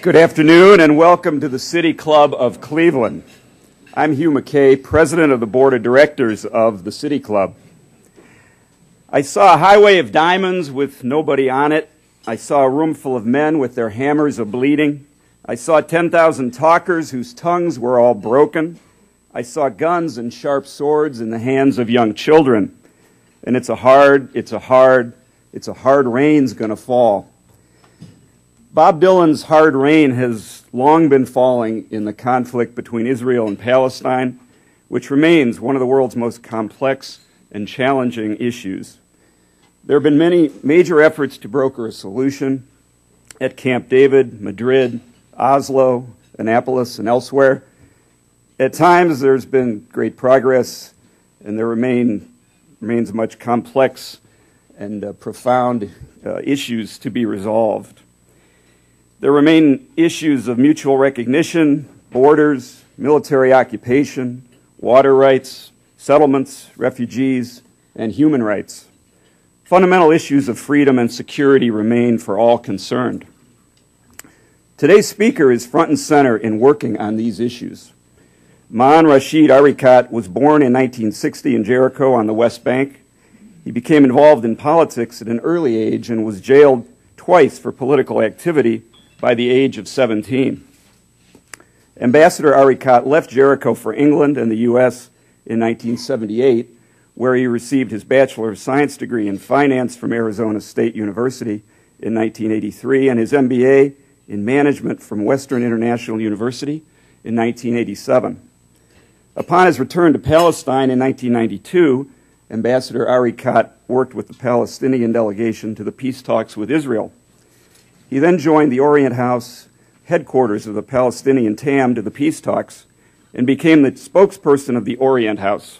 Good afternoon and welcome to the City Club of Cleveland. I'm Hugh McKay, President of the Board of Directors of the City Club. I saw a highway of diamonds with nobody on it. I saw a room full of men with their hammers a-bleeding. I saw 10,000 talkers whose tongues were all broken. I saw guns and sharp swords in the hands of young children. And it's a hard rain's going to fall. Bob Dylan's Hard Rain has long been falling in the conflict between Israel and Palestine, which remains one of the world's most complex and challenging issues. There have been many major efforts to broker a solution at Camp David, Madrid, Oslo, Annapolis, and elsewhere. At times there's been great progress, and there remains much complex and profound issues to be resolved. There remain issues of mutual recognition, borders, military occupation, water rights, settlements, refugees, and human rights. Fundamental issues of freedom and security remain for all concerned. Today's speaker is front and center in working on these issues. Maen Rashid Areikat was born in 1960 in Jericho on the West Bank. He became involved in politics at an early age and was jailed twice for political activity by the age of 17. Ambassador Areikat left Jericho for England and the U.S. in 1978, where he received his Bachelor of Science degree in Finance from Arizona State University in 1983 and his MBA in Management from Western International University in 1987. Upon his return to Palestine in 1992, Ambassador Areikat worked with the Palestinian delegation to the peace talks with Israel. He then joined the Orient House headquarters of the Palestinian TAM to the peace talks and became the spokesperson of the Orient House.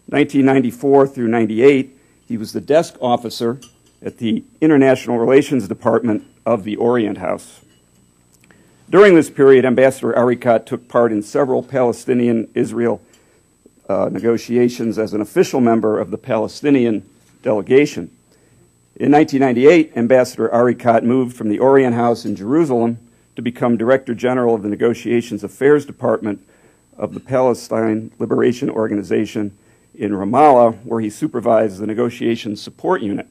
1994 through 98, he was the desk officer at the International Relations Department of the Orient House. During this period, Ambassador Areikat took part in several Palestinian-Israel negotiations as an official member of the Palestinian delegation. In 1998, Ambassador Areikat moved from the Orient House in Jerusalem to become Director General of the Negotiations Affairs Department of the Palestine Liberation Organization in Ramallah, where he supervised the Negotiations Support Unit.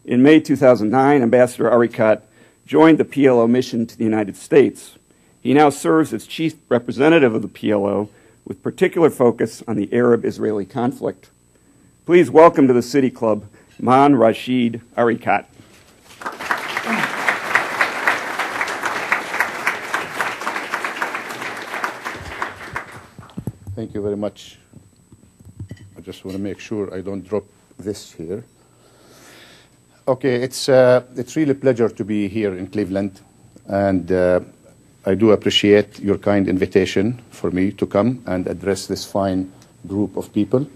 In May 2009, Ambassador Areikat joined the PLO mission to the United States. He now serves as Chief Representative of the PLO with particular focus on the Arab-Israeli conflict. Please welcome to the City Club, Maen Rashid Areikat. Thank you very much. I just want to make sure I don't drop this here. Okay, it's really a pleasure to be here in Cleveland, and I do appreciate your kind invitation for me to come and address this fine group of people.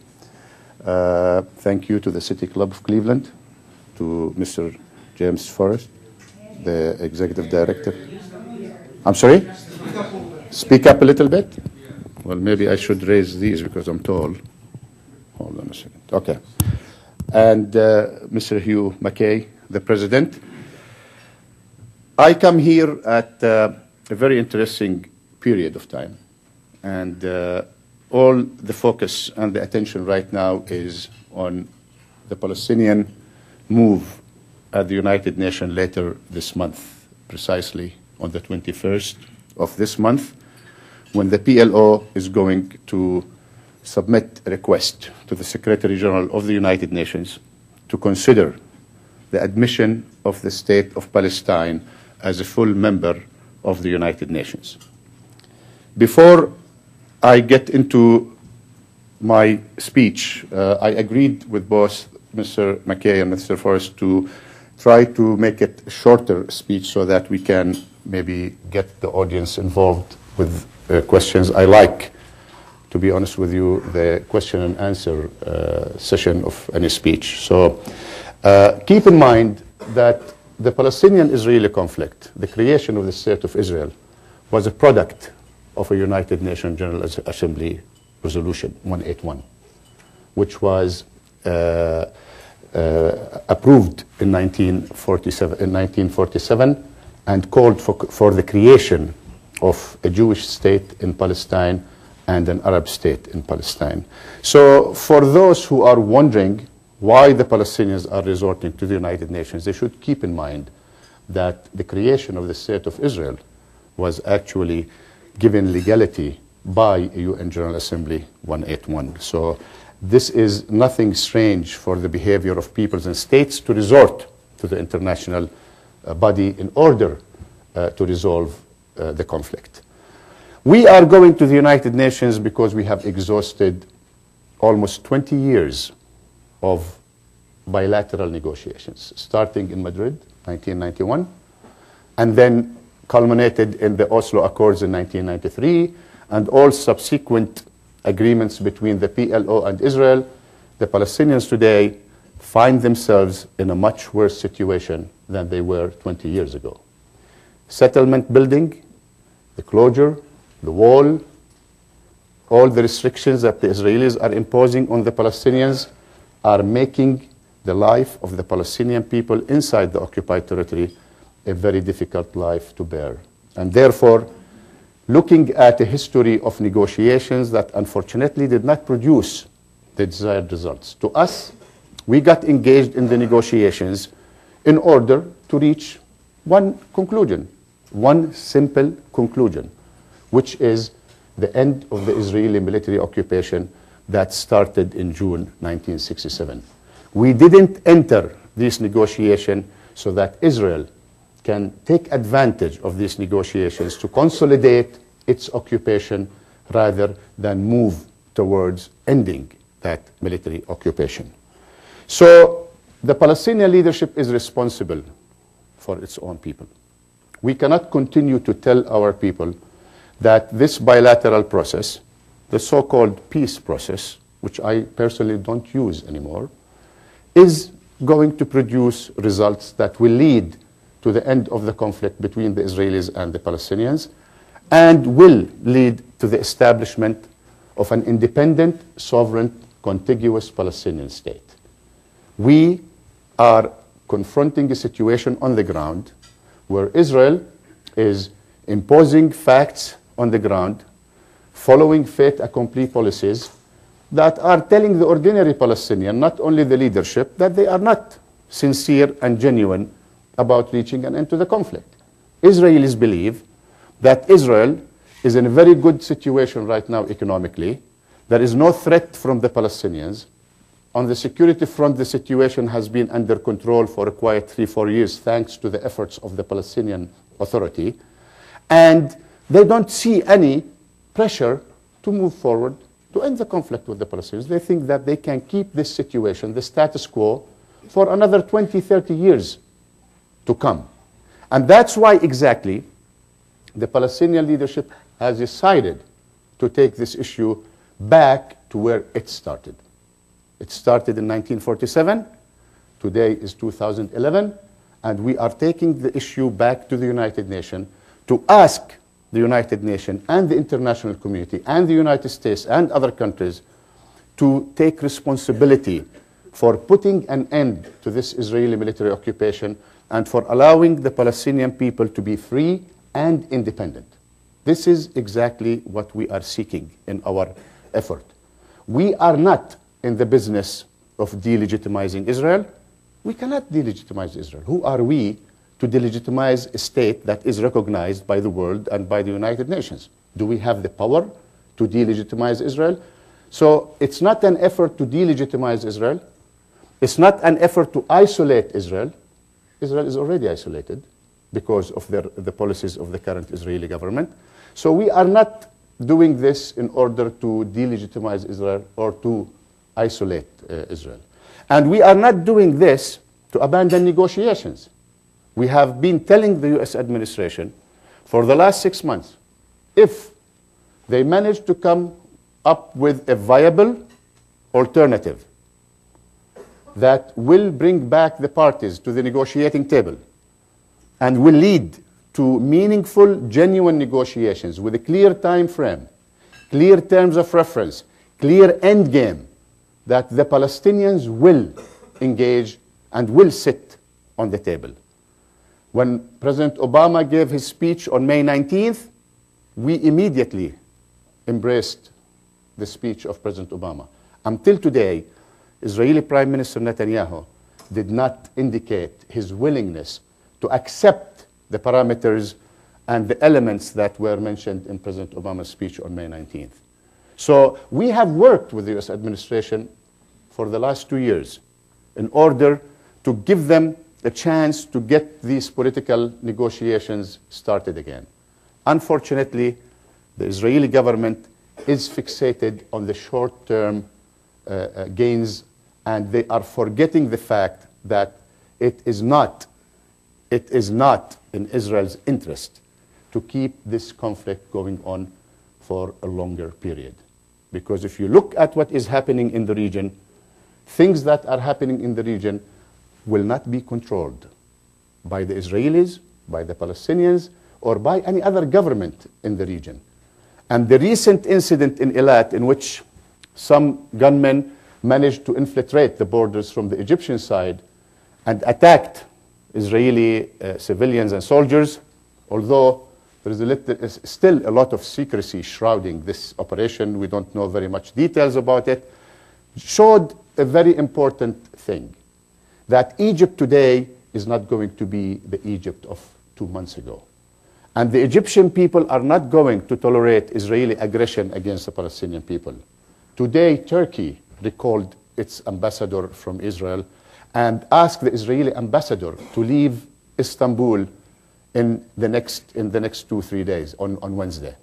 Thank you to the City Club of Cleveland, to Mr. James Forrest, the Executive Director. I'm sorry? Speak up a little bit? Well, maybe I should raise these because I'm tall. Hold on a second. Okay. And Mr. Hugh McKay, the President. I come here at a very interesting period of time, and all the focus and the attention right now is on the Palestinian move at the United Nations later this month, precisely on the 21st of this month, when the PLO is going to submit a request to the Secretary General of the United Nations to consider the admission of the State of Palestine as a full member of the United Nations. Before I get into my speech, I agreed with both Mr. McKay and Mr. Forrest to try to make it a shorter speech so that we can maybe get the audience involved with questions. I like, to be honest with you, the question and answer session of any speech. So keep in mind that the Palestinian-Israeli conflict, the creation of the State of Israel, was a product of a United Nations General Assembly Resolution 181, which was approved in 1947 and called for the creation of a Jewish state in Palestine and an Arab state in Palestine. So for those who are wondering why the Palestinians are resorting to the United Nations, they should keep in mind that the creation of the State of Israel was actually given legality by UN General Assembly 181. So this is nothing strange for the behavior of peoples and states to resort to the international body in order to resolve the conflict. We are going to the United Nations because we have exhausted almost 20 years of bilateral negotiations, starting in Madrid, 1991, and then culminated in the Oslo Accords in 1993, and all subsequent agreements between the PLO and Israel. The Palestinians today find themselves in a much worse situation than they were 20 years ago. Settlement building, the closure, the wall, all the restrictions that the Israelis are imposing on the Palestinians are making the life of the Palestinian people inside the occupied territory a very difficult life to bear. And therefore, looking at a history of negotiations that unfortunately did not produce the desired results. To us, we got engaged in the negotiations in order to reach one conclusion, one simple conclusion, which is the end of the Israeli military occupation that started in June 1967. We didn't enter this negotiation so that Israel can take advantage of these negotiations to consolidate its occupation rather than move towards ending that military occupation. So the Palestinian leadership is responsible for its own people. We cannot continue to tell our people that this bilateral process, the so-called peace process, which I personally don't use anymore, is going to produce results that will lead to the end of the conflict between the Israelis and the Palestinians, and will lead to the establishment of an independent, sovereign, contiguous Palestinian state. We are confronting a situation on the ground where Israel is imposing facts on the ground, following fait accompli policies that are telling the ordinary Palestinian, not only the leadership, that they are not sincere and genuine about reaching an end to the conflict. Israelis believe that Israel is in a very good situation right now economically. There is no threat from the Palestinians. On the security front, the situation has been under control for a quiet 3-4 years thanks to the efforts of the Palestinian Authority. And they don't see any pressure to move forward to end the conflict with the Palestinians. They think that they can keep this situation, the status quo, for another 20, 30 years to come. And that's why exactly the Palestinian leadership has decided to take this issue back to where it started. It started in 1947. Today is 2011. And we are taking the issue back to the United Nations to ask the United Nations and the international community and the United States and other countries to take responsibility for putting an end to this Israeli military occupation and for allowing the Palestinian people to be free and independent. This is exactly what we are seeking in our effort. We are not in the business of delegitimizing Israel. We cannot delegitimize Israel. Who are we to delegitimize a state that is recognized by the world and by the United Nations? Do we have the power to delegitimize Israel? So it's not an effort to delegitimize Israel. It's not an effort to isolate Israel. Israel is already isolated because of the policies of the current Israeli government. So we are not doing this in order to delegitimize Israel or to isolate Israel. And we are not doing this to abandon negotiations. We have been telling the US administration for the last 6 months, if they manage to come up with a viable alternative that will bring back the parties to the negotiating table and will lead to meaningful, genuine negotiations with a clear time frame, clear terms of reference, clear end game, that the Palestinians will engage and will sit on the table. When President Obama gave his speech on May 19th, we immediately embraced the speech of President Obama. Until today, Israeli Prime Minister Netanyahu did not indicate his willingness to accept the parameters and the elements that were mentioned in President Obama's speech on May 19th. So we have worked with the US administration for the last 2 years in order to give them a chance to get these political negotiations started again. Unfortunately, the Israeli government is fixated on the short-term gains, and they are forgetting the fact that it is not in Israel's interest to keep this conflict going on for a longer period. Because if you look at what is happening in the region, things that are happening in the region will not be controlled by the Israelis, by the Palestinians, or by any other government in the region. And the recent incident in Eilat, in which some gunmen managed to infiltrate the borders from the Egyptian side and attacked Israeli civilians and soldiers, although there is still a lot of secrecy shrouding this operation, we don't know very much details about it, showed a very important thing, that Egypt today is not going to be the Egypt of 2 months ago. And the Egyptian people are not going to tolerate Israeli aggression against the Palestinian people. Today, Turkey recalled its ambassador from Israel and asked the Israeli ambassador to leave Istanbul in the next 2-3 days, on Wednesday.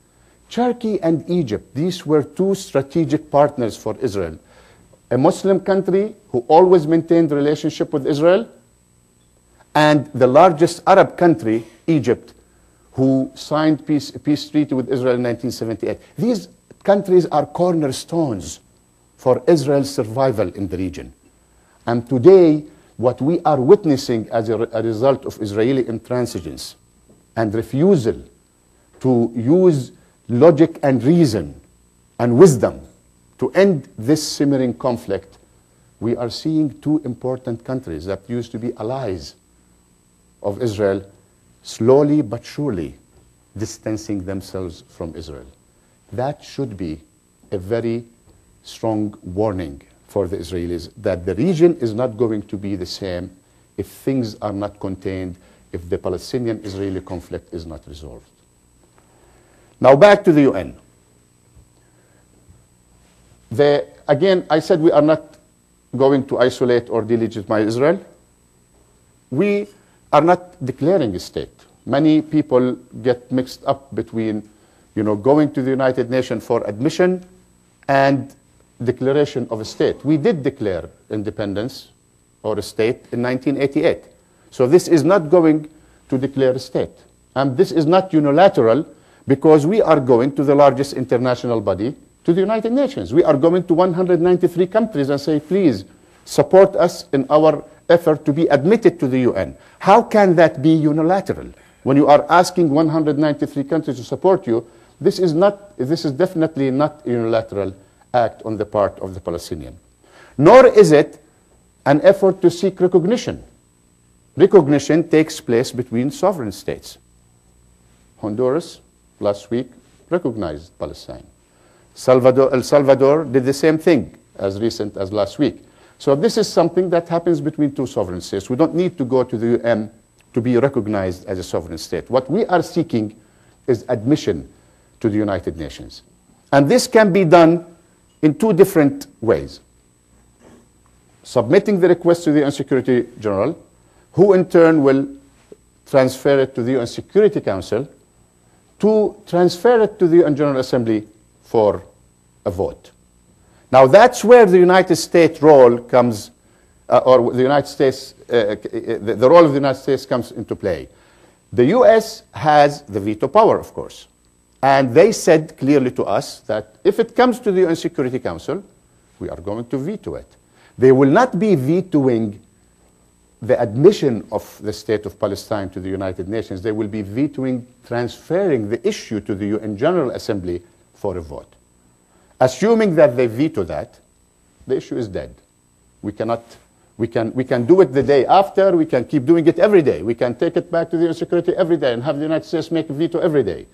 Turkey and Egypt, these were two strategic partners for Israel. A Muslim country who always maintained a relationship with Israel, and the largest Arab country, Egypt, who signed a peace treaty with Israel in 1978. These countries are cornerstones for Israel's survival in the region. And today, what we are witnessing as a result of Israeli intransigence and refusal to use logic and reason and wisdom to end this simmering conflict, we are seeing two important countries that used to be allies of Israel slowly but surely distancing themselves from Israel. That should be a very strong warning for the Israelis that the region is not going to be the same if things are not contained, if the Palestinian-Israeli conflict is not resolved. Now back to the UN. Again, I said we are not going to isolate or delegitimize Israel. We are not declaring a state. Many people get mixed up between, going to the United Nations for admission and declaration of a state. We did declare independence or a state in 1988. So this is not going to declare a state. And this is not unilateral because we are going to the largest international body, to the United Nations. We are going to 193 countries and say, please support us in our effort to be admitted to the UN. How can that be unilateral? When you are asking 193 countries to support you, this is definitely not a unilateral act on the part of the Palestinian. Nor is it an effort to seek recognition. Recognition takes place between sovereign states. Honduras, last week, recognized Palestine. El Salvador did the same thing as recent as last week. So this is something that happens between two sovereign states. We don't need to go to the UN to be recognized as a sovereign state. What we are seeking is admission to the United Nations. And this can be done in two different ways. Submitting the request to the UN Security General, who in turn will transfer it to the UN Security Council, to transfer it to the UN General Assembly for a vote. Now that's where the United States role comes, or the United States, the role of the United States comes into play. The US has the veto power, of course. And they said clearly to us that if it comes to the UN Security Council, we are going to veto it. They will not be vetoing the admission of the State of Palestine to the United Nations. They will be vetoing transferring the issue to the UN General Assembly for a vote. Assuming that they veto that, the issue is dead. We cannot We can do it the day after. We can keep doing it every day. We can take it back to the UN Security every day and have the United States make a veto every day.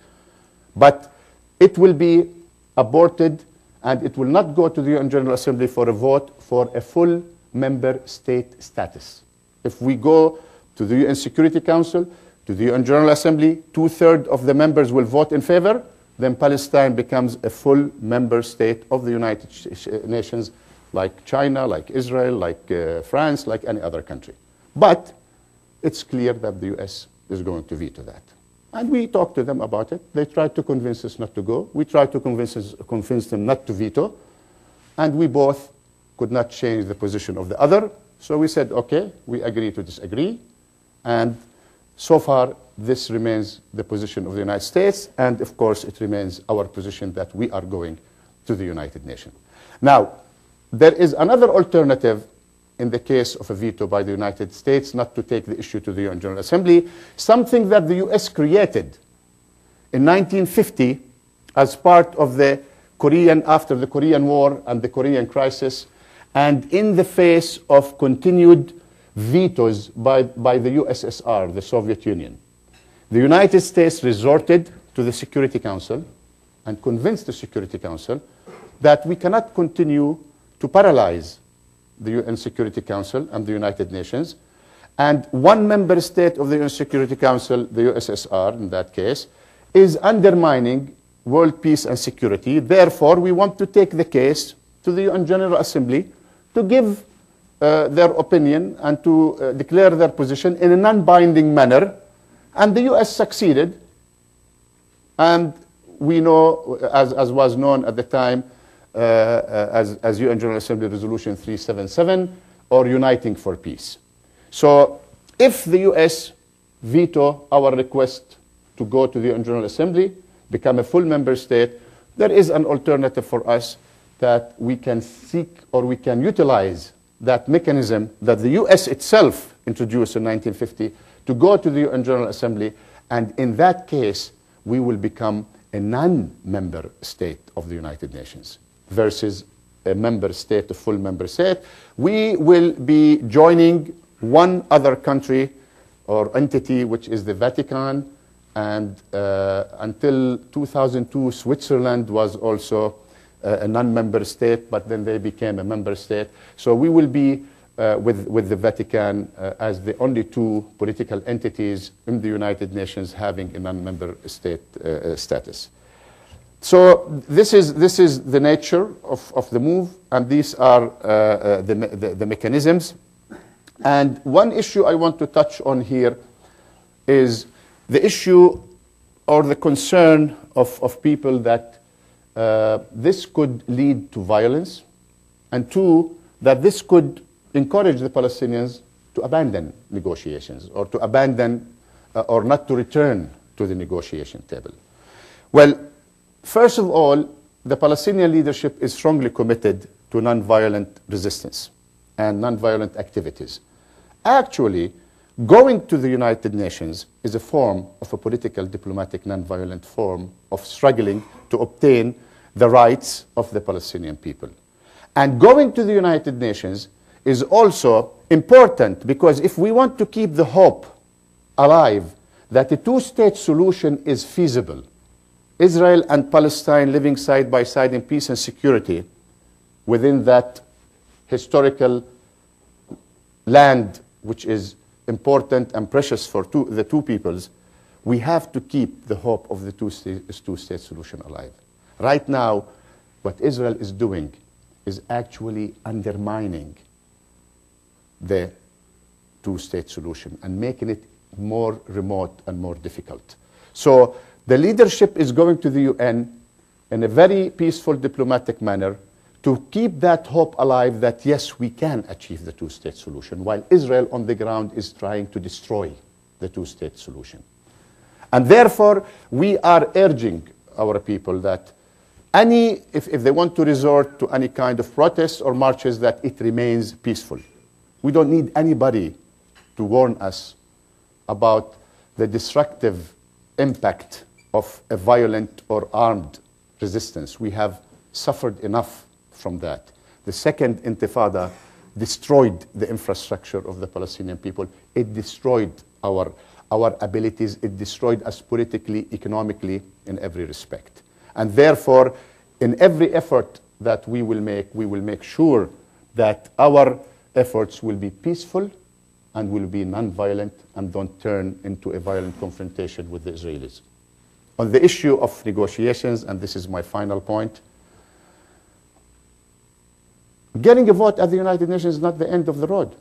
But it will be aborted, and it will not go to the UN General Assembly for a vote for a full member state status. If we go to the UN Security Council, to the UN General Assembly, 2/3 of the members will vote in favor, then Palestine becomes a full member state of the United Nations, like China, like Israel, like France, like any other country. But it's clear that the US is going to veto that. And we talked to them about it. They tried to convince us not to go. We tried to convince them not to veto. And we both could not change the position of the other. So we said, okay, we agree to disagree. And so far, this remains the position of the United States. And of course, it remains our position that we are going to the United Nations. Now, there is another alternative in the case of a veto by the United States, not to take the issue to the UN General Assembly, something that the US created in 1950 as part of the after the Korean War and the Korean crisis, and in the face of continued vetoes by the USSR, the Soviet Union. The United States resorted to the Security Council and convinced the Security Council that we cannot continue to paralyze the UN Security Council and the United Nations, and one member state of the UN Security Council, the USSR in that case, is undermining world peace and security. Therefore, we want to take the case to the UN General Assembly to give their opinion and to declare their position in a non-binding manner, and the US succeeded, and we know, as was known at the time, as UN General Assembly Resolution 377, or Uniting for Peace. So if the US veto our request to go to the UN General Assembly, become a full member state, there is an alternative for us that we can seek or we can utilize that mechanism that the US itself introduced in 1950 to go to the UN General Assembly, and in that case, we will become a non-member state of the United Nations versus a member state, a full member state. We will be joining one other country or entity, which is the Vatican, and until 2002, Switzerland was also a non-member state, but then they became a member state. So we will be with the Vatican as the only two political entities in the United Nations having a non-member state status. So this is the nature of the move, and these are the mechanisms. And one issue I want to touch on here is the issue or the concern of people that this could lead to violence, and two, that this could encourage the Palestinians to abandon negotiations or to abandon or not to return to the negotiation table. Well, first of all, the Palestinian leadership is strongly committed to nonviolent resistance and nonviolent activities. Actually, going to the United Nations is a form of a political, diplomatic, nonviolent form of struggling to obtain the rights of the Palestinian people. And going to the United Nations is also important because if we want to keep the hope alive that a two-state solution is feasible, Israel and Palestine living side by side in peace and security within that historical land which is important and precious for the two peoples, we have to keep the hope of the two-state solution alive. Right now, what Israel is doing is actually undermining the two-state solution and making it more remote and more difficult. So the leadership is going to the UN in a very peaceful, diplomatic manner to keep that hope alive that, yes, we can achieve the two-state solution, while Israel on the ground is trying to destroy the two-state solution. And therefore, we are urging our people that if they want to resort to any kind of protest or marches, that it remains peaceful. We don't need anybody to warn us about the destructive impact of a violent or armed resistance. We have suffered enough from that. The second intifada destroyed the infrastructure of the Palestinian people. It destroyed our abilities. It destroyed us politically, economically, in every respect. And therefore, in every effort that we will make sure that our efforts will be peaceful and will be non-violent and don't turn into a violent confrontation with the Israelis. On the issue of negotiations, and this is my final point, getting a vote at the United Nations is not the end of the road.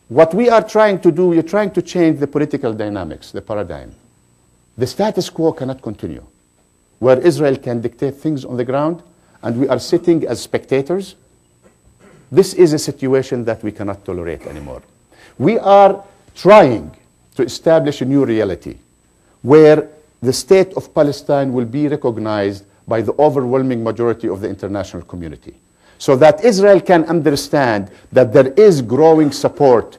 What we are trying to do, we're trying to change the political dynamics, the paradigm. The status quo cannot continue, where Israel can dictate things on the ground and we are sitting as spectators. This is a situation that we cannot tolerate anymore. We are trying to establish a new reality where the state of Palestine will be recognized by the overwhelming majority of the international community, so that Israel can understand that there is growing support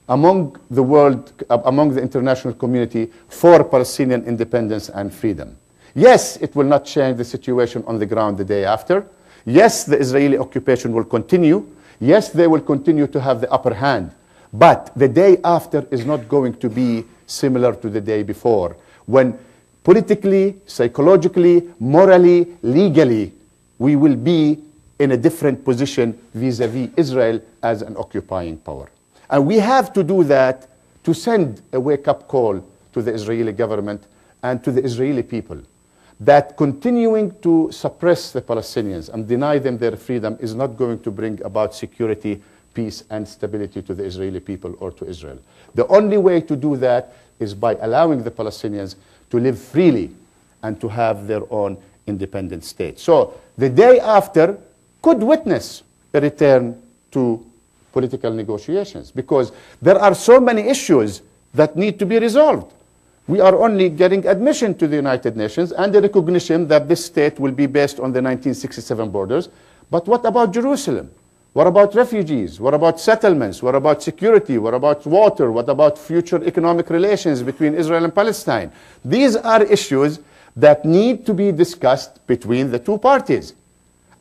among the world, among the international community for Palestinian independence and freedom. Yes, it will not change the situation on the ground the day after. Yes, the Israeli occupation will continue. Yes, they will continue to have the upper hand. But the day after is not going to be similar to the day before, when politically, psychologically, morally, legally, we will be in a different position vis-à-vis Israel as an occupying power. And we have to do that to send a wake-up call to the Israeli government and to the Israeli people, that continuing to suppress the Palestinians and deny them their freedom is not going to bring about security, peace, and stability to the Israeli people or to Israel. The only way to do that is by allowing the Palestinians to live freely and to have their own independent state. So the day after could witness a return to political negotiations, because there are so many issues that need to be resolved. We are only getting admission to the United Nations and the recognition that this state will be based on the 1967 borders. But what about Jerusalem? What about refugees? What about settlements? What about security? What about water? What about future economic relations between Israel and Palestine? These are issues that need to be discussed between the two parties.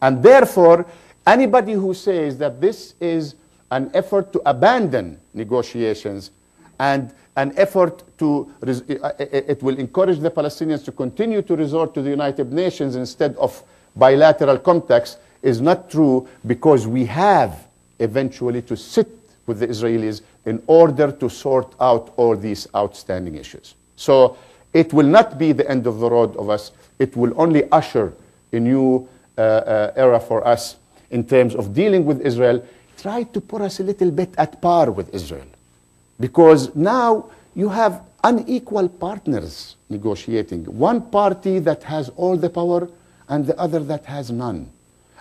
And therefore, anybody who says that this is an effort to abandon negotiations and an effort to, it will encourage the Palestinians to continue to resort to the United Nations instead of bilateral contacts, is not true, because we have eventually to sit with the Israelis in order to sort out all these outstanding issues. So it will not be the end of the road of us. It will only usher a new era for us in terms of dealing with Israel. Try to put us a little bit at par with Israel, because now you have unequal partners negotiating. One party that has all the power and the other that has none.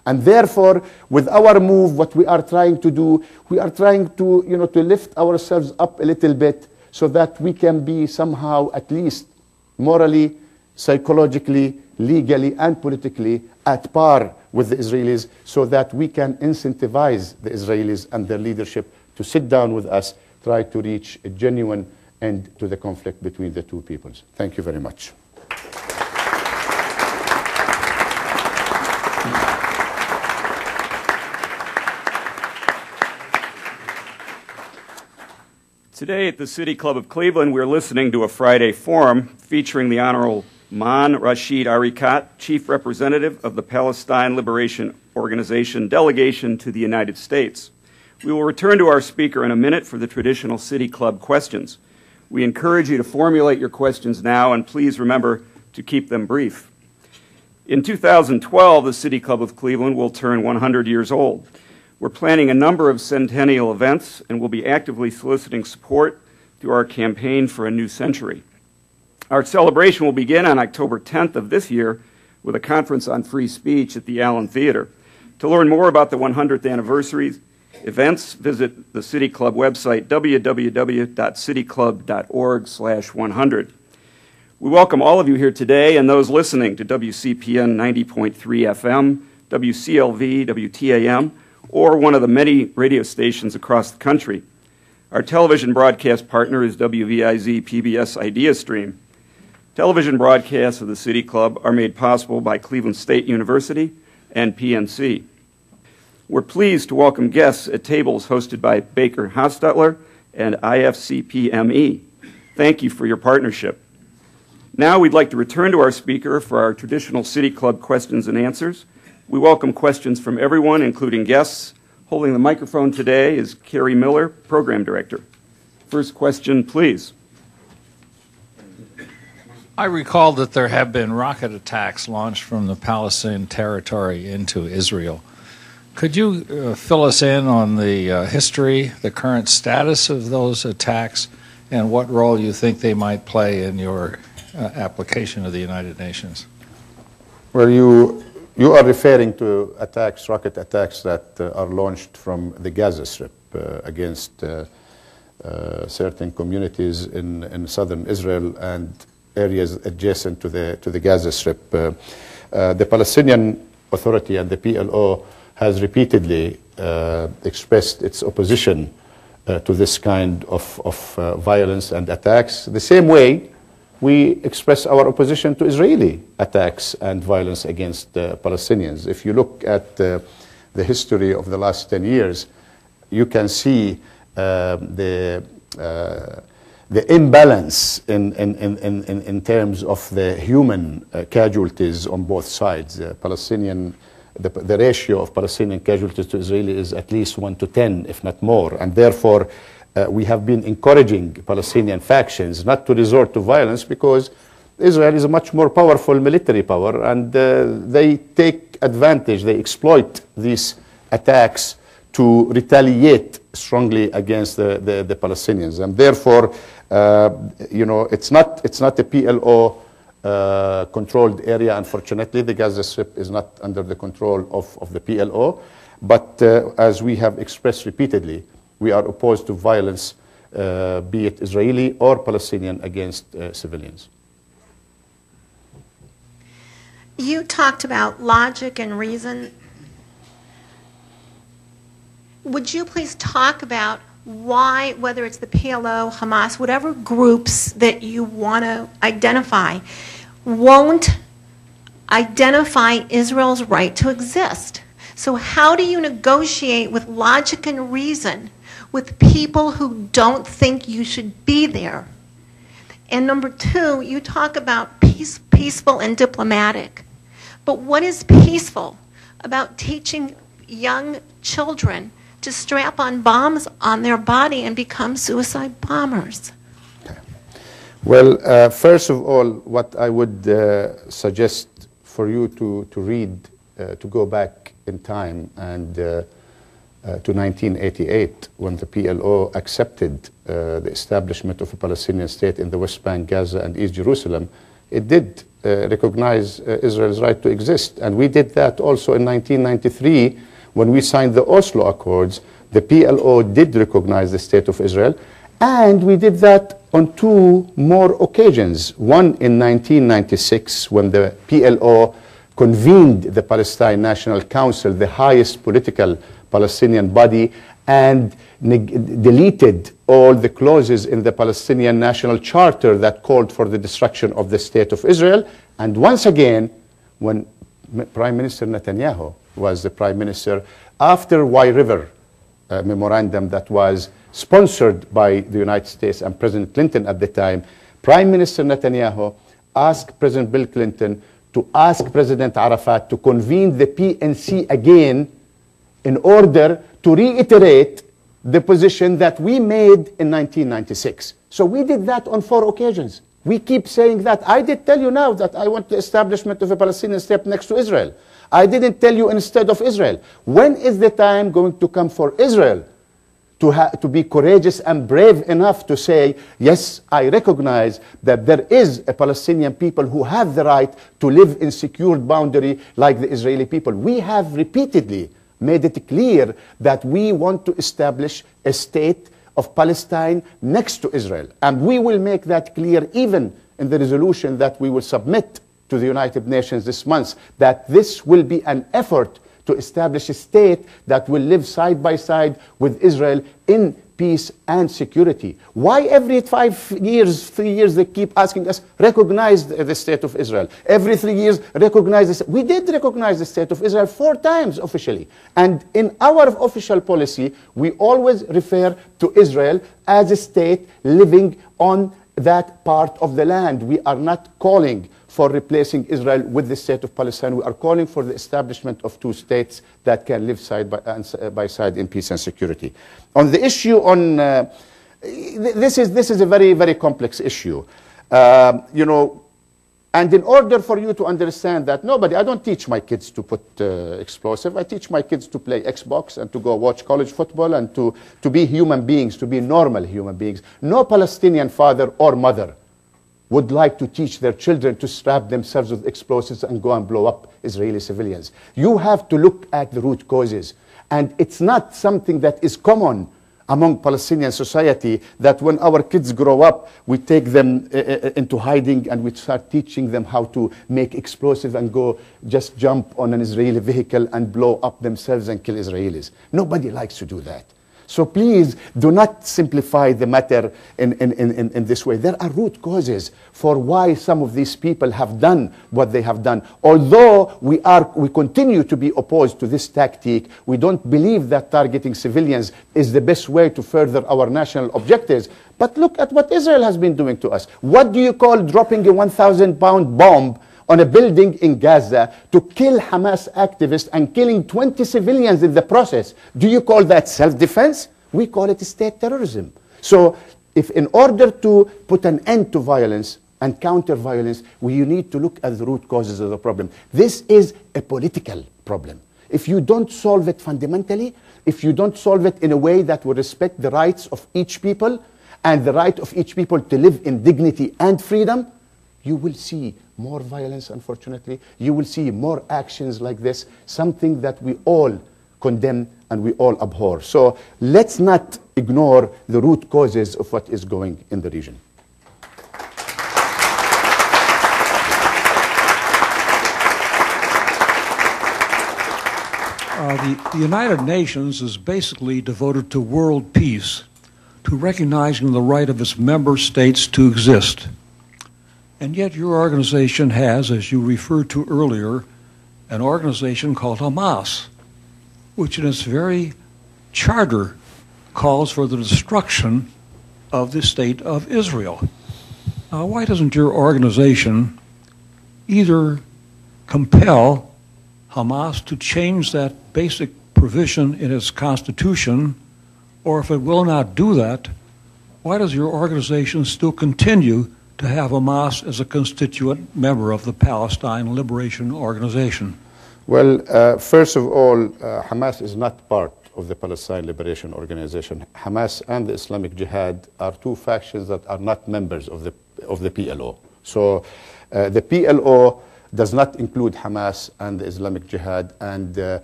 And therefore, with our move, what we are trying to do, we are trying to, to lift ourselves up a little bit so that we can be somehow, at least morally, psychologically, legally, and politically at par with the Israelis, so that we can incentivize the Israelis and their leadership to sit down with us, try to reach a genuine end to the conflict between the two peoples. Thank you very much. Today at the City Club of Cleveland, we're listening to a Friday forum featuring the Honorable Maen Rashid Areikat, Chief Representative of the Palestine Liberation Organization Delegation to the United States. We will return to our speaker in a minute for the traditional City Club questions. We encourage you to formulate your questions now, and please remember to keep them brief. In 2012, the City Club of Cleveland will turn 100 years old. We're planning a number of centennial events and will be actively soliciting support through our campaign for a new century. Our celebration will begin on October 10th of this year with a conference on free speech at the Allen Theater. To learn more about the 100th anniversary events, visit the City Club website, www.cityclub.org/100. We welcome all of you here today and those listening to WCPN 90.3 FM, WCLV, WTAM, or one of the many radio stations across the country. Our television broadcast partner is WVIZ PBS IdeaStream. Television broadcasts of the City Club are made possible by Cleveland State University and PNC. We're pleased to welcome guests at tables hosted by Baker Hostetler and IFCPME. Thank you for your partnership. Now we'd like to return to our speaker for our traditional City Club questions and answers. We welcome questions from everyone, including guests. Holding the microphone today is Carrie Miller, Program Director. First question, please. I recall that there have been rocket attacks launched from the Palestinian territory into Israel. Could you fill us in on the history, the current status of those attacks, and what role you think they might play in your application of the United Nations? Well, you are referring to attacks, rocket attacks that are launched from the Gaza Strip against certain communities in southern Israel and areas adjacent to the Gaza Strip. The Palestinian Authority and the PLO has repeatedly expressed its opposition to this kind of violence and attacks, the same way we express our opposition to Israeli attacks and violence against Palestinians. If you look at the history of the last 10 years, you can see the imbalance in terms of the human casualties on both sides. The ratio of Palestinian casualties to Israeli is at least 1 to 10, if not more, and therefore we have been encouraging Palestinian factions not to resort to violence because Israel is a much more powerful military power, and they take advantage, they exploit these attacks to retaliate strongly against the Palestinians. And therefore, it's not a PLO controlled area. Unfortunately, the Gaza Strip is not under the control of the PLO. But as we have expressed repeatedly, we are opposed to violence, be it Israeli or Palestinian, against civilians. You talked about logic and reason. Would you please talk about why, whether it's the PLO, Hamas, whatever groups that you want to identify, won't identify Israel's right to exist? So how do you negotiate with logic and reason with people who don't think you should be there? And number two, you talk about peaceful and diplomatic. But what is peaceful about teaching young children to strap on bombs on their body and become suicide bombers? Well, first of all, what I would suggest for you to read, to go back in time and to 1988, when the PLO accepted the establishment of a Palestinian state in the West Bank, Gaza, and East Jerusalem, it did recognize Israel's right to exist. And we did that also in 1993 when we signed the Oslo Accords. The PLO did recognize the state of Israel, and we did that on two more occasions. One in 1996 when the PLO convened the Palestine National Council, the highest political Palestinian body, and deleted all the clauses in the Palestinian National Charter that called for the destruction of the State of Israel. And once again, when Prime Minister Netanyahu was the Prime Minister, after Y River memorandum that was sponsored by the United States and President Clinton at the time, Prime Minister Netanyahu asked President Bill Clinton to ask President Arafat to convene the PNC again in order to reiterate the position that we made in 1996. So we did that on 4 occasions. We keep saying that. I did tell you now that I want the establishment of a Palestinian state next to Israel. I didn't tell you instead of Israel. When is the time going to come for Israel to be courageous and brave enough to say, yes, I recognize that there is a Palestinian people who have the right to live in secured boundary like the Israeli people? We have repeatedly made it clear that we want to establish a state of Palestine next to Israel. And we will make that clear even in the resolution that we will submit to the United Nations this month, that this will be an effort to establish a state that will live side by side with Israel in peace, and security. Why every 5 years, 3 years, they keep asking us, recognize the state of Israel? Every 3 years, recognize this. We did recognize the state of Israel 4 times officially. And in our official policy, we always refer to Israel as a state living on that part of the land. We are not calling for replacing Israel with the state of Palestine. We are calling for the establishment of 2 states that can live side by side in peace and security. On the issue on, this is a very, very complex issue. You know, and in order for you to understand that, I don't teach my kids to put explosive. I teach my kids to play Xbox and to go watch college football and to be human beings, to be normal human beings. No Palestinian father or mother would like to teach their children to strap themselves with explosives and go and blow up Israeli civilians. You have to look at the root causes. And it's not something that is common among Palestinian society, that when our kids grow up, we take them into hiding and we start teaching them how to make explosive and go just jump on an Israeli vehicle and blow up themselves and kill Israelis. Nobody likes to do that. So please do not simplify the matter in this way. There are root causes for why some of these people have done what they have done. Although we continue to be opposed to this tactic, we don't believe that targeting civilians is the best way to further our national objectives. But look at what Israel has been doing to us. What do you call dropping a 1,000-pound bomb on a building in Gaza to kill Hamas activists and killing 20 civilians in the process? Do you call that self-defense? We call it state terrorism. So if in order to put an end to violence and counter violence, you need to look at the root causes of the problem. This is a political problem. If you don't solve it fundamentally, if you don't solve it in a way that will respect the rights of each people and the right of each people to live in dignity and freedom, you will see more violence, unfortunately. You will see more actions like this, something that we all condemn and we all abhor. So let's not ignore the root causes of what is going in the region. The United Nations is basically devoted to world peace, to recognizing the right of its member states to exist. And yet your organization has, as you referred to earlier, an organization called Hamas, which in its very charter calls for the destruction of the state of Israel. Why doesn't your organization either compel Hamas to change that basic provision in its constitution, or if it will not do that, why does your organization still continue to have Hamas as a constituent member of the Palestine Liberation Organization? Well, first of all, Hamas is not part of the Palestine Liberation Organization. Hamas and the Islamic Jihad are 2 factions that are not members of the PLO. So the PLO does not include Hamas and the Islamic Jihad, and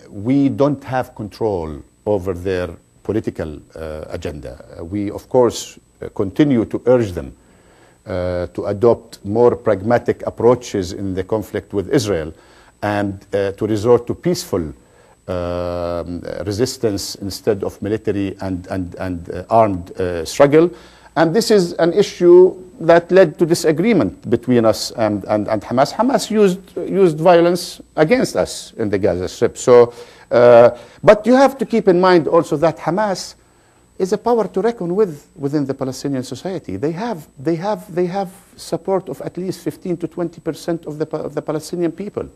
we don't have control over their political agenda. We, of course, continue to urge them to adopt more pragmatic approaches in the conflict with Israel and to resort to peaceful resistance instead of military and armed struggle. And this is an issue that led to disagreement between us and Hamas. Hamas used violence against us in the Gaza Strip. So, but you have to keep in mind also that Hamas is a power to reckon with within the Palestinian society. They have support of at least 15 to 20% of the Palestinian people,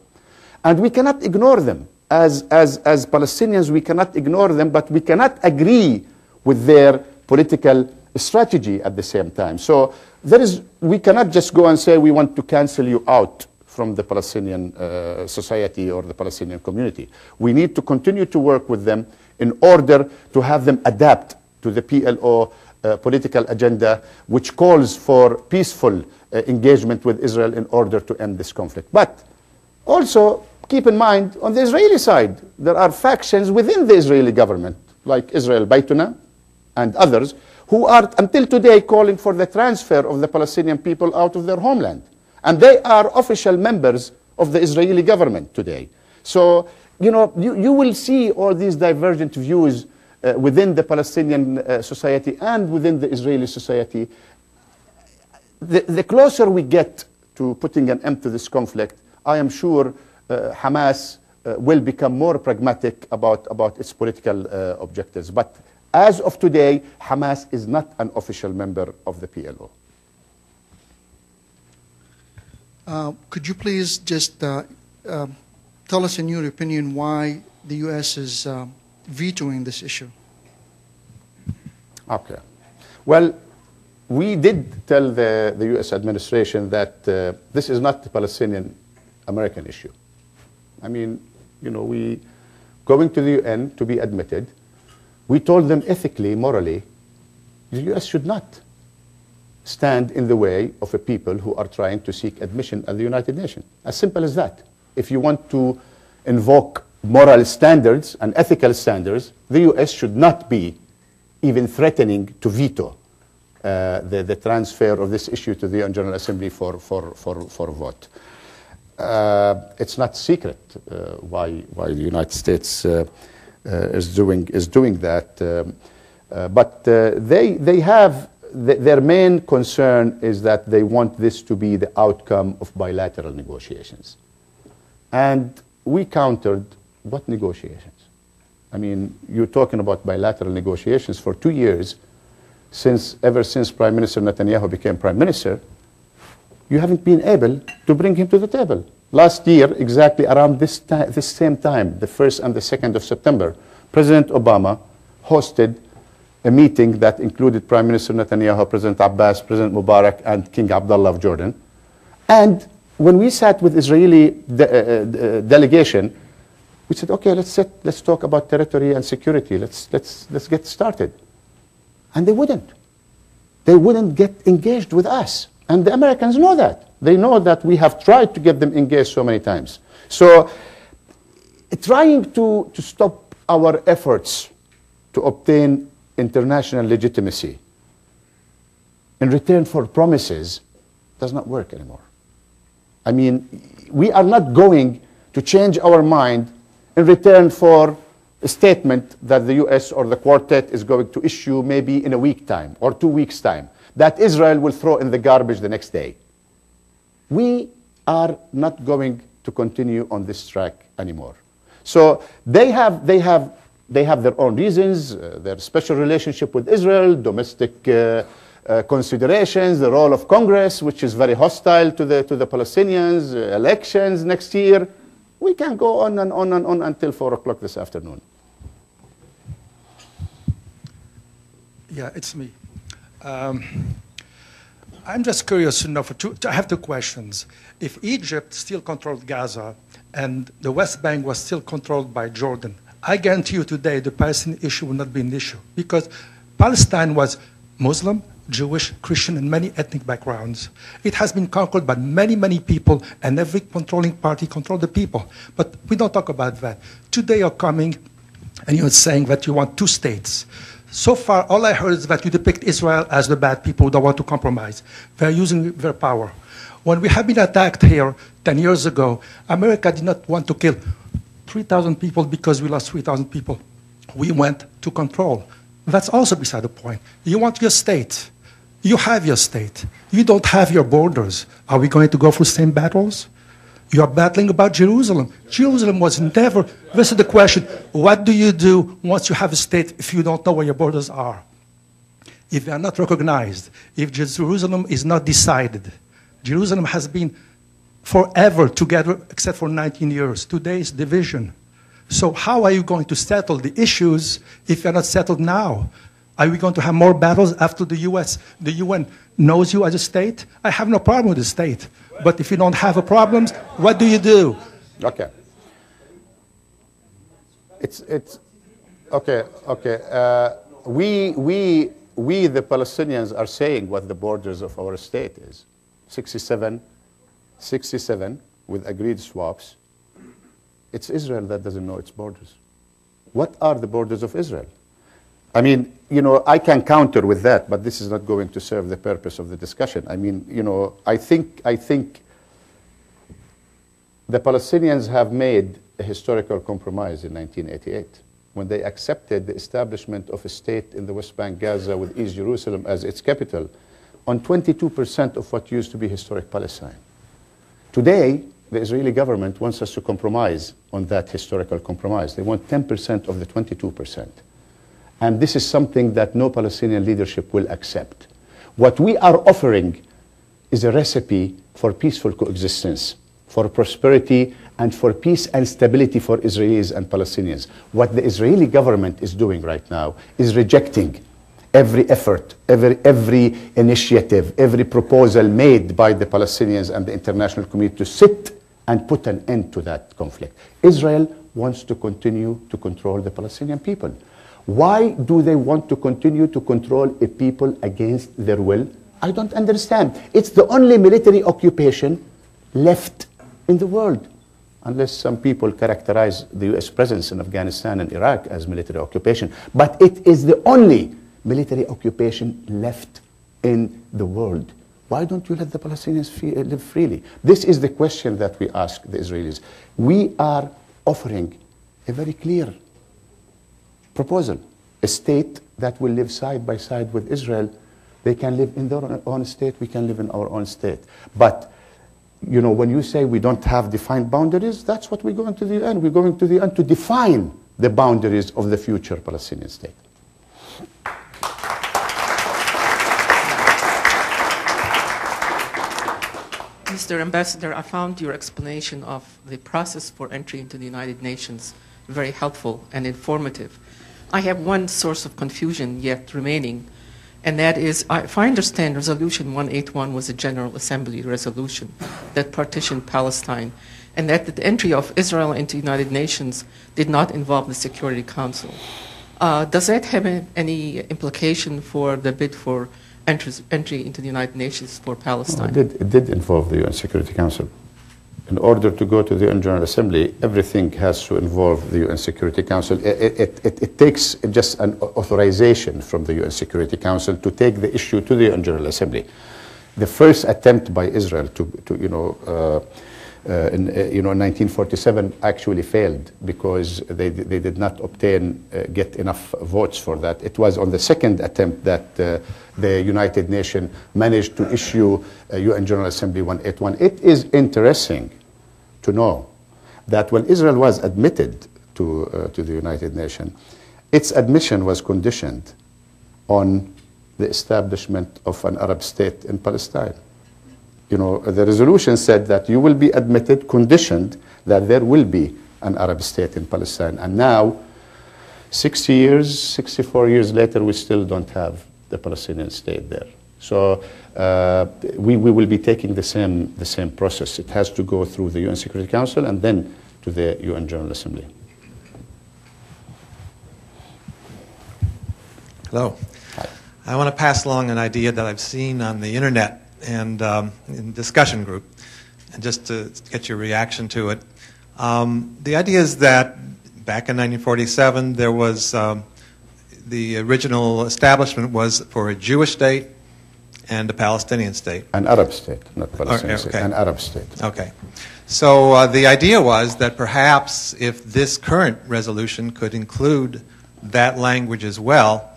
and we cannot ignore them as Palestinians. We cannot ignore them, but we cannot agree with their political strategy at the same time. So we cannot just go and say we want to cancel you out from the Palestinian society or the Palestinian community. We need to continue to work with them in order to have them adapt to the PLO political agenda, which calls for peaceful engagement with Israel in order to end this conflict. But also keep in mind, on the Israeli side, there are factions within the Israeli government, like Israel Baituna and others, who are until today calling for the transfer of the Palestinian people out of their homeland. And they are official members of the Israeli government today. So, you know, you will see all these divergent views within the Palestinian society and within the Israeli society. The closer we get to putting an end to this conflict, I am sure Hamas will become more pragmatic about its political objectives. But as of today, Hamas is not an official member of the PLO. Could you please just tell us, in your opinion, why the U.S. is vetoing this issue? Okay. Well, we did tell the U.S. administration that this is not the Palestinian-American issue. I mean, you know, we going to the UN to be admitted, we told them ethically, morally, the U.S. should not stand in the way of a people who are trying to seek admission at the United Nations. As simple as that. If you want to invoke moral standards and ethical standards, the U.S. should not be even threatening to veto the transfer of this issue to the UN General Assembly for vote. It's not secret why the United States is doing that, but they have their main concern is that they want this to be the outcome of bilateral negotiations, and we countered, what negotiations? I mean, you're talking about bilateral negotiations for 2 years, ever since Prime Minister Netanyahu became Prime Minister. You haven't been able to bring him to the table. Last year, exactly around this same time, the 1st and the 2nd of September, President Obama hosted a meeting that included Prime Minister Netanyahu, President Abbas, President Mubarak, and King Abdullah of Jordan. And when we sat with Israeli delegation, we said, okay, let's talk about territory and security. Let's get started. And they wouldn't. They wouldn't get engaged with us. And the Americans know that. They know that we have tried to get them engaged so many times. So trying to stop our efforts to obtain international legitimacy in return for promises does not work anymore. I mean, we are not going to change our mind in return for a statement that the US or the Quartet is going to issue maybe in a week's time or 2 weeks' time, that Israel will throw in the garbage the next day. We are not going to continue on this track anymore. So they have their own reasons, their special relationship with Israel, domestic considerations, the role of Congress, which is very hostile to the Palestinians, elections next year. We can go on and on and on until 4 o'clock this afternoon. Yeah, it's me. I'm just curious to know, I have 2 questions. If Egypt still controlled Gaza and the West Bank was still controlled by Jordan, I guarantee you today the Palestinian issue will not be an issue, because Palestine was Muslim, Jewish, Christian, and many ethnic backgrounds. It has been conquered by many, many people, and every controlling party controlled the people. But we don't talk about that. Today you're coming and you're saying that you want 2 states. So far, all I heard is that you depict Israel as the bad people who don't want to compromise. They're using their power. When we have been attacked here 10 years ago, America did not want to kill 3,000 people because we lost 3,000 people. We went to control. That's also beside the point. You want your state. You have your state. You don't have your borders. Are we going to go through the same battles? You are battling about Jerusalem. Jerusalem was never, this is the question, what do you do once you have a state if you don't know where your borders are? If they are not recognized, if Jerusalem is not decided, Jerusalem has been forever together except for 19 years. Today is division. So how are you going to settle the issues if they're not settled now? Are we going to have more battles after the UN knows you as a state? I have no problem with the state. But if you don't have a problem, what do you do? Okay. It's okay. We the Palestinians are saying what the borders of our state is. 67 with agreed swaps. It's Israel that doesn't know its borders. What are the borders of Israel? I mean, you know, I can counter with that, but this is not going to serve the purpose of the discussion. I mean, you know, I think the Palestinians have made a historical compromise in 1988. when they accepted the establishment of a state in the West Bank, Gaza, with East Jerusalem as its capital, on 22% of what used to be historic Palestine. Today, the Israeli government wants us to compromise on that historical compromise. They want 10% of the 22%. And this is something that no Palestinian leadership will accept. What we are offering is a recipe for peaceful coexistence, for prosperity, and for peace and stability for Israelis and Palestinians. What the Israeli government is doing right now is rejecting every effort, every initiative, every proposal made by the Palestinians and the international community to sit and put an end to that conflict. Israel wants to continue to control the Palestinian people. Why do they want to continue to control a people against their will? I don't understand. It's the only military occupation left in the world, unless some people characterize the US presence in Afghanistan and Iraq as military occupation. But it is the only military occupation left in the world. Why don't you let the Palestinians live freely? This is the question that we ask the Israelis. We are offering a very clear proposal, a state that will live side by side with Israel. They can live in their own state, we can live in our own state. But, you know, when you say we don't have defined boundaries, that's what we're going to the UN. We're going to the UN to define the boundaries of the future Palestinian state. Mr. Ambassador, I found your explanation of the process for entry into the United Nations very helpful and informative. I have one source of confusion yet remaining, and that is, if I understand, Resolution 181 was a General Assembly resolution that partitioned Palestine, and that the entry of Israel into the United Nations did not involve the Security Council. Does that have any implication for the bid for entry into the United Nations for Palestine? It did involve the UN Security Council. In order to go to the UN General Assembly, everything has to involve the UN Security Council. It takes just an authorization from the UN Security Council to take the issue to the UN General Assembly. The first attempt by Israel in 1947 actually failed because they did not get enough votes for that. It was on the second attempt that the United Nations managed to issue UN General Assembly 181. It is interesting to know that when Israel was admitted to the United Nations, its admission was conditioned on the establishment of an Arab state in Palestine. You know, the resolution said that you will be admitted conditioned that there will be an Arab state in Palestine. And now, 64 years later, we still don't have the Palestinian state there. So we will be taking the same process. It has to go through the UN Security Council and then to the UN General Assembly. Hello. Hi. I want to pass along an idea that I've seen on the internet and in discussion group, and just to get your reaction to it. The idea is that back in 1947, there was the original establishment was for a Jewish state and a Palestinian state. An Arab state, not Palestinian Okay. state, an Arab state. Okay. So the idea was that perhaps if this current resolution could include that language as well,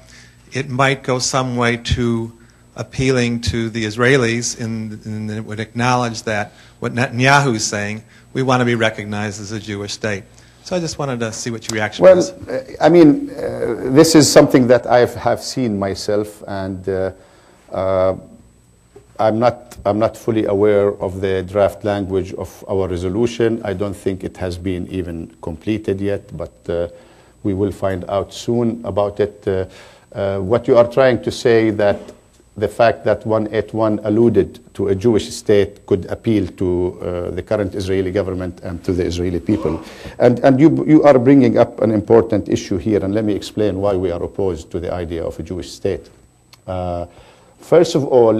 it might go some way to appealing to the Israelis and it would acknowledge that what Netanyahu is saying, we want to be recognized as a Jewish state. So I just wanted to see what your reaction was. Well, I mean, this is something that I have seen myself, and I'm not fully aware of the draft language of our resolution. I don't think it has been even completed yet, but we will find out soon about it. What you are trying to say that the fact that 181 alluded to a Jewish state could appeal to the current Israeli government and to the Israeli people. And you are bringing up an important issue here, and let me explain why we are opposed to the idea of a Jewish state. First of all,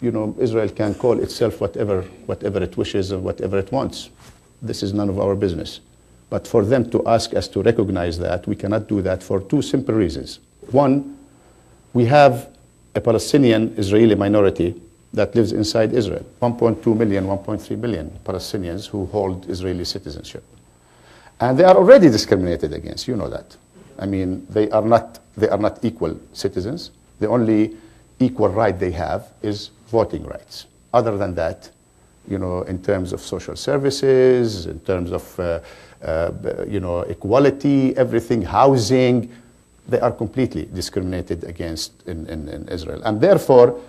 you know, Israel can call itself whatever it wishes and whatever it wants. This is none of our business. But for them to ask us to recognize that, we cannot do that for two simple reasons. One, we have a Palestinian Israeli minority that lives inside Israel, 1.2 million, 1.3 million Palestinians who hold Israeli citizenship. And they are already discriminated against, you know that. I mean, they are not equal citizens. The only equal right they have is voting rights. Other than that, you know, in terms of social services, in terms of, you know, equality, everything, housing, they are completely discriminated against in Israel. And therefore,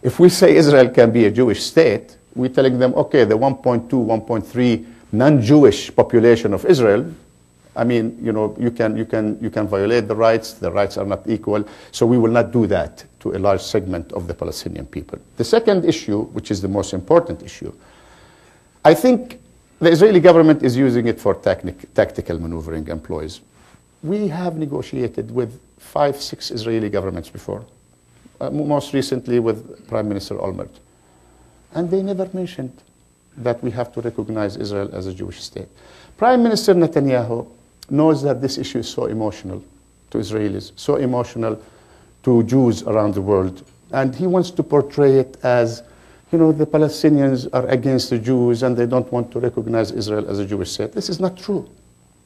if we say Israel can be a Jewish state, we're telling them, okay, the 1.2, 1.3 non-Jewish population of Israel, I mean, you know, you can violate the rights are not equal, so we will not do that to a large segment of the Palestinian people. The second issue, which is the most important issue, I think the Israeli government is using it for tactical maneuvering employees. We have negotiated with 5, 6 Israeli governments before, most recently with Prime Minister Olmert. And they never mentioned that we have to recognize Israel as a Jewish state. Prime Minister Netanyahu knows that this issue is so emotional to Israelis, so emotional to Jews around the world. And he wants to portray it as, you know, the Palestinians are against the Jews and they don't want to recognize Israel as a Jewish state. This is not true.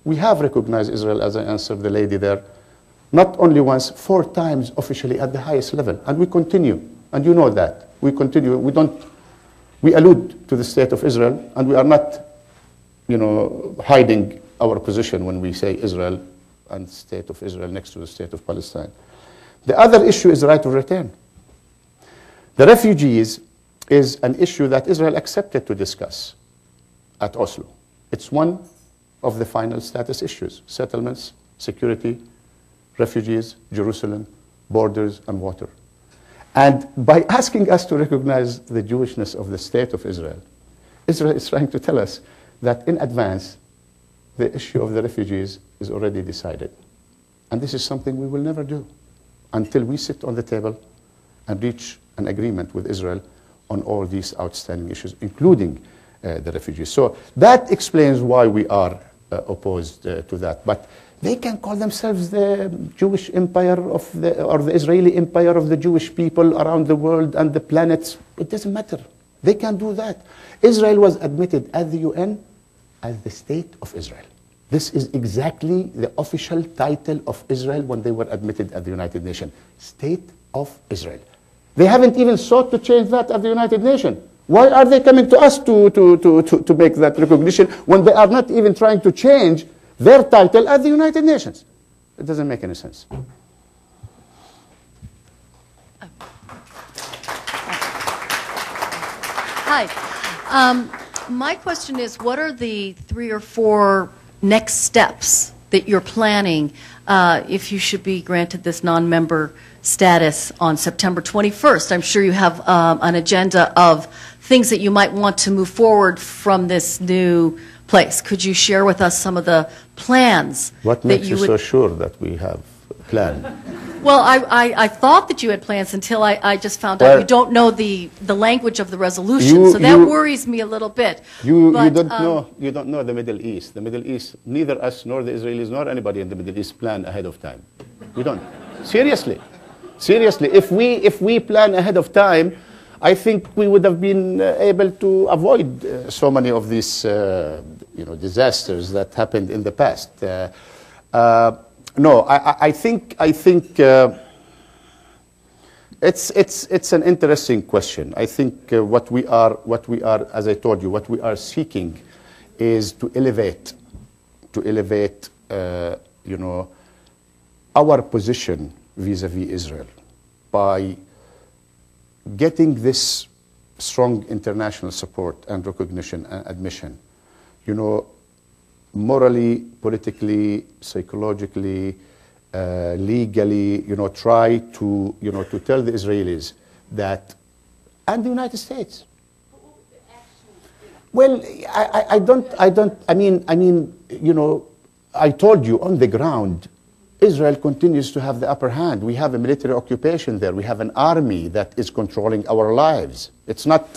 We have recognized Israel, as I answered the lady there, not only once, 4 times officially at the highest level. And we continue. And you know that. We continue. We allude to the state of Israel, and we are not, you know, hiding our position when we say Israel and state of Israel next to the state of Palestine. The other issue is the right of return. The refugees is an issue that Israel accepted to discuss at Oslo. It's one of the final status issues: settlements, security, refugees, Jerusalem, borders, and water. And by asking us to recognize the Jewishness of the state of Israel, Israel is trying to tell us that in advance, the issue of the refugees is already decided. And this is something we will never do until we sit on the table and reach an agreement with Israel on all these outstanding issues, including the refugees. So that explains why we are opposed to that. But they can call themselves the Jewish empire or the Israeli empire of the Jewish people around the world and the planets. It doesn't matter. They can do that. Israel was admitted at the UN as the State of Israel. This is exactly the official title of Israel when they were admitted at the United Nations. State of Israel. They haven't even sought to change that at the United Nations. Why are they coming to us to make that recognition when they are not even trying to change their title at the United Nations? It doesn't make any sense. Hi. My question is, what are the 3 or 4 next steps that you're planning if you should be granted this non-member status on September 21st? I'm sure you have an agenda of things that you might want to move forward from this new place. Could you share with us some of the plans? What makes you so sure that we have a plan? Well, I thought that you had plans until I just found out you don't know the language of the resolution, so that worries me a little bit. You don't know the Middle East. The Middle East, neither us nor the Israelis nor anybody in the Middle East plan ahead of time. We don't. Seriously. Seriously. If we plan ahead of time, I think we would have been able to avoid so many of these disasters that happened in the past. No, I think it's an interesting question. I think what we are, as I told you, what we are seeking is to elevate, our position vis-a-vis Israel by getting this strong international support and recognition and admission. Morally, politically, psychologically, legally, try to tell the Israelis that, and the United States. Well, I told you on the ground, Israel continues to have the upper hand. We have a military occupation there. We have an army that is controlling our lives. It's not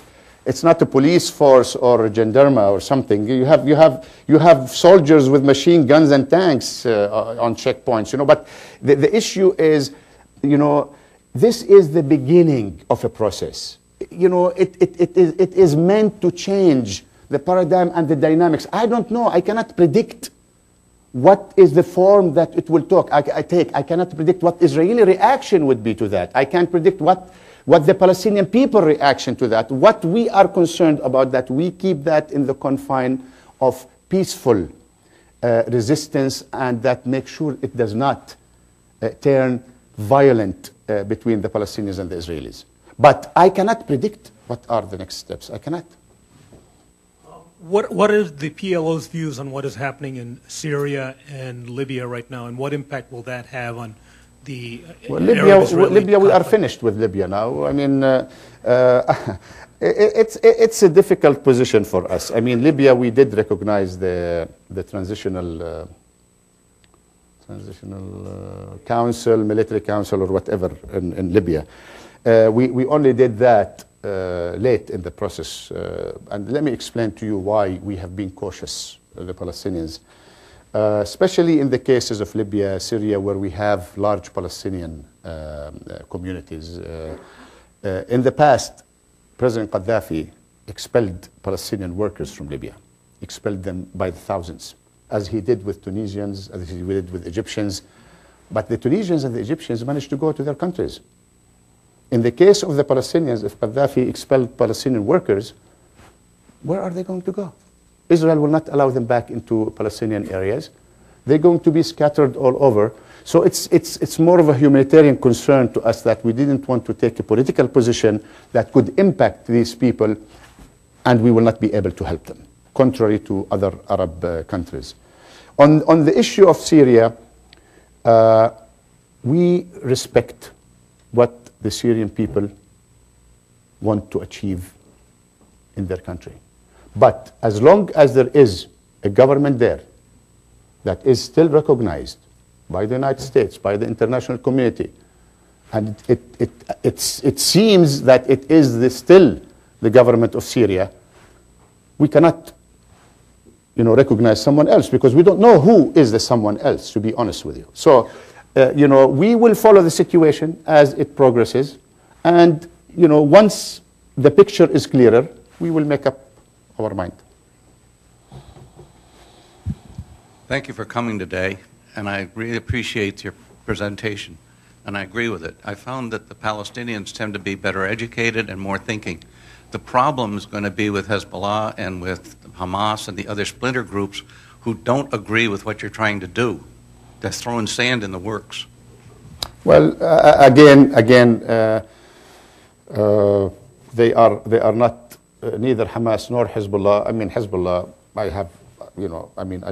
a police force or a gendarme or something. You have soldiers with machine guns and tanks on checkpoints. But the issue is, this is the beginning of a process. It is meant to change the paradigm and the dynamics. I don't know. I cannot predict what is the form that it will take. I cannot predict what Israeli reaction would be to that. I can't predict what the Palestinian people reaction to that. What we are concerned about, that we keep that in the confine of peaceful resistance, and that make sure it does not turn violent between the Palestinians and the Israelis. But I cannot predict what are the next steps. I cannot. What are the PLO's views on what is happening in Syria and Libya right now, and what impact will that have on the Libya, we are finished with Libya now. I mean, it's a difficult position for us. I mean, Libya, we did recognize the transitional council, military council, or whatever in Libya. We only did that late in the process. And let me explain to you why we have been cautious, the Palestinians, especially in the cases of Libya, Syria, where we have large Palestinian communities. In the past, President Gaddafi expelled Palestinian workers from Libya, expelled them by the thousands, as he did with Tunisians, as he did with Egyptians. But the Tunisians and the Egyptians managed to go to their countries. In the case of the Palestinians, if Gaddafi expelled Palestinian workers, where are they going to go? Israel will not allow them back into Palestinian areas. They're going to be scattered all over. So it's more of a humanitarian concern to us that we didn't want to take a political position that could impact these people, and we will not be able to help them, contrary to other Arab countries. On the issue of Syria, we respect what the Syrian people want to achieve in their country. But as long as there is a government there that is still recognized by the United States, by the international community, and it seems that it is still the government of Syria, we cannot recognize someone else, because we don't know who is the someone else, to be honest with you. So, we will follow the situation as it progresses, and, once the picture is clearer, we will make up our mind. Thank you for coming today, and I really appreciate your presentation, and I agree with it. I found that the Palestinians tend to be better educated and more thinking. The problem is going to be with Hezbollah and with Hamas and the other splinter groups who don't agree with what you're trying to do. They're throwing sand in the works. Well, again, they are not neither Hamas nor Hezbollah. I mean, Hezbollah, I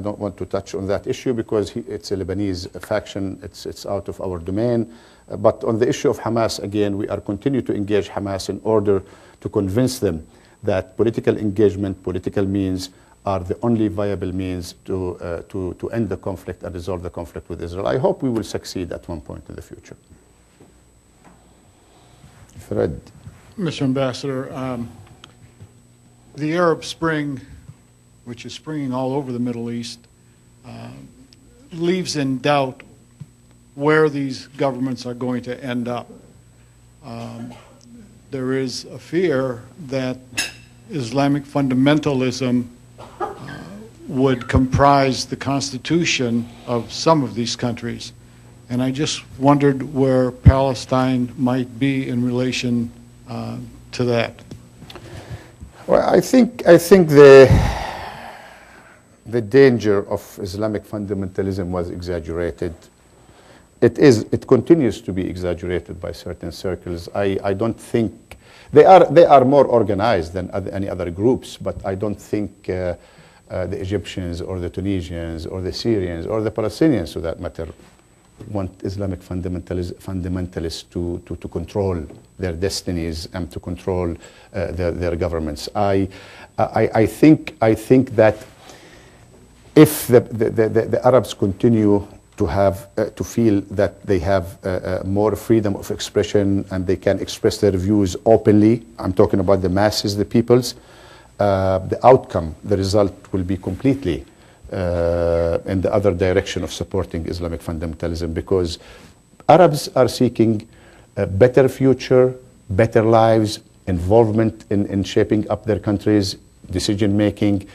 don't want to touch on that issue because it's a Lebanese faction. It's out of our domain. But on the issue of Hamas, again, we are continue to engage Hamas in order to convince them that political engagement, political means are the only viable means to end the conflict and resolve the conflict with Israel. I hope we will succeed at one point in the future. Fred. Mr. Ambassador, the Arab Spring, which is springing all over the Middle East, leaves in doubt where these governments are going to end up. There is a fear that Islamic fundamentalism would comprise the constitution of some of these countries. And I just wondered where Palestine might be in relation to that. Well, I think the danger of Islamic fundamentalism was exaggerated. It continues to be exaggerated by certain circles. I don't think they are more organized than any other groups, but I don't think the Egyptians or the Tunisians or the Syrians or the Palestinians, for that matter, want Islamic fundamentalists to control their destinies and to control their governments. I think that if the Arabs continue to feel that they have more freedom of expression and they can express their views openly, I'm talking about the masses, the peoples, the outcome, the result will be completely in the other direction of supporting Islamic fundamentalism, because Arabs are seeking a better future, better lives, involvement in shaping up their countries, decision making,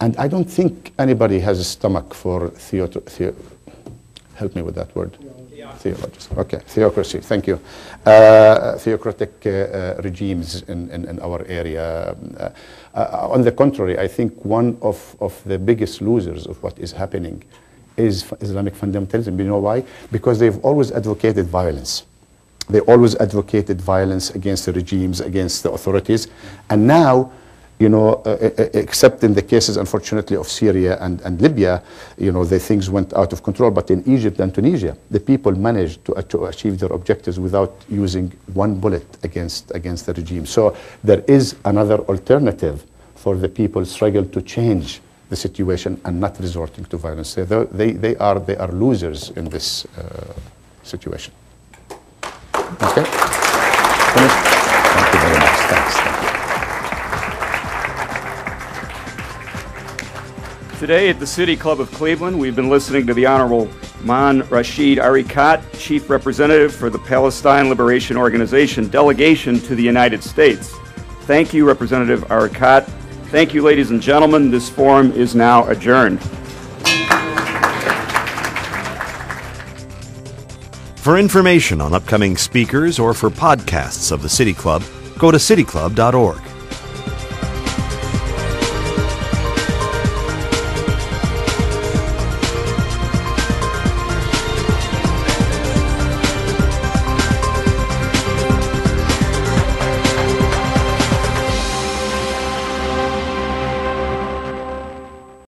And I don't think anybody has a stomach for help me with that word. Okay, theocracy, thank you. Theocratic regimes in our area. On the contrary, I think one of the biggest losers of what is happening is Islamic fundamentalism. You know why? Because they've always advocated violence. They always advocated violence against the regimes, against the authorities. And now, you know, except in the cases, unfortunately, of Syria and Libya, you know, the things went out of control. But in Egypt and Tunisia, the people managed to achieve their objectives without using one bullet against the regime. So there is another alternative for the people struggle to change the situation and not resorting to violence. They are losers in this situation. Okay? Finished? Thank you very much. Thanks. Today at the City Club of Cleveland, we've been listening to the Honorable Maen Rashid Areikat, Chief Representative for the Palestine Liberation Organization Delegation to the United States. Thank you, Representative Areikat. Thank you, ladies and gentlemen. This forum is now adjourned. For information on upcoming speakers or for podcasts of the City Club, go to cityclub.org.